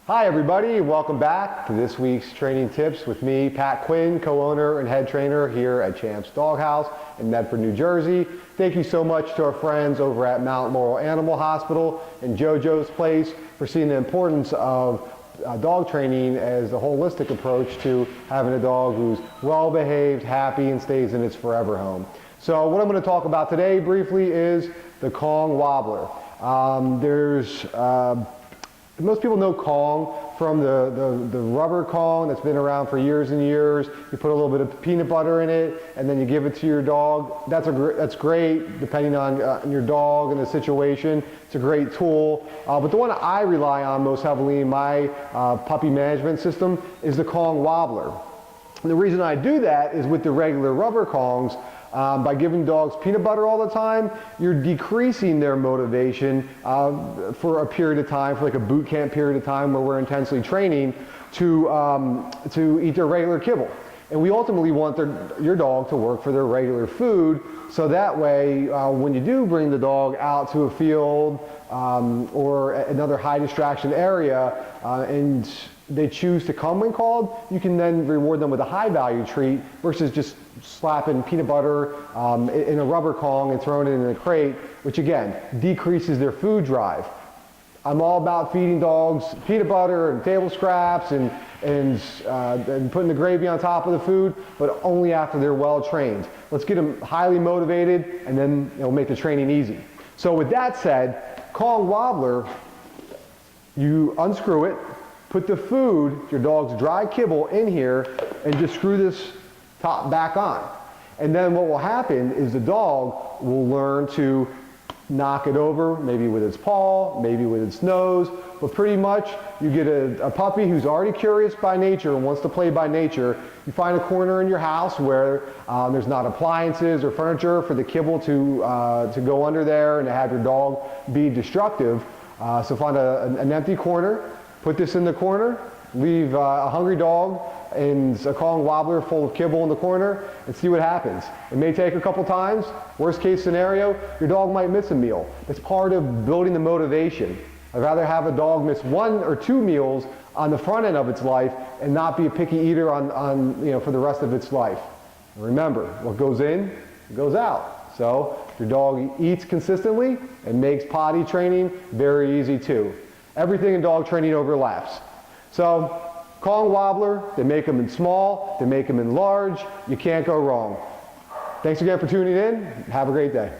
Hi everybody, welcome back to this week's Training Tips with me, Pat Quinn, co-owner and head trainer here at Champs Doghouse in Medford, New Jersey. Thank you so much to our friends over at Mount Laurel Animal Hospital and JoJo's Place for seeing the importance of dog training as a holistic approach to having a dog who's well behaved, happy, and stays in its forever home. So what I'm going to talk about today briefly is the Kong Wobbler. Most people know Kong from the rubber Kong that's been around for years and years. You put a little bit of peanut butter in it and then you give it to your dog. That's great depending on your dog and the situation. It's a great tool. But the one I rely on most heavily in my puppy management system is the Kong Wobbler. And the reason I do that is with the regular rubber Kongs, by giving dogs peanut butter all the time, you're decreasing their motivation for a period of time, for like a boot camp period of time where we're intensely training to eat their regular kibble. And we ultimately want your dog to work for their regular food, so that way when you do bring the dog out to a field or another high distraction area and they choose to come when called, you can then reward them with a high value treat versus just slapping peanut butter in a rubber Kong and throwing it in a crate, which again decreases their food drive. I'm all about feeding dogs peanut butter and table scraps and putting the gravy on top of the food, but only after they're well trained. Let's get them highly motivated and then it'll make the training easy. So with that said, Kong Wobbler, you unscrew it, put the food, your dog's dry kibble, in here and just screw this top back on. And then what will happen is the dog will learn to knock it over, maybe with its paw, maybe with its nose, but pretty much you get a puppy who's already curious by nature and wants to play by nature. You find a corner in your house where there's not appliances or furniture for the kibble to go under there and to have your dog be destructive. So find an empty corner, put this in the corner, leave a hungry dog and a Kong Wobbler full of kibble in the corner and see what happens. It may take a couple times. Worst case scenario, your dog might miss a meal. It's part of building the motivation. I'd rather have a dog miss 1 or 2 meals on the front end of its life and not be a picky eater for the rest of its life. And remember, what goes in, goes out. So if your dog eats consistently and makes potty training very easy too. Everything in dog training overlaps. So Kong Wobbler, they make them in small, they make them in large. You can't go wrong. Thanks again for tuning in. Have a great day.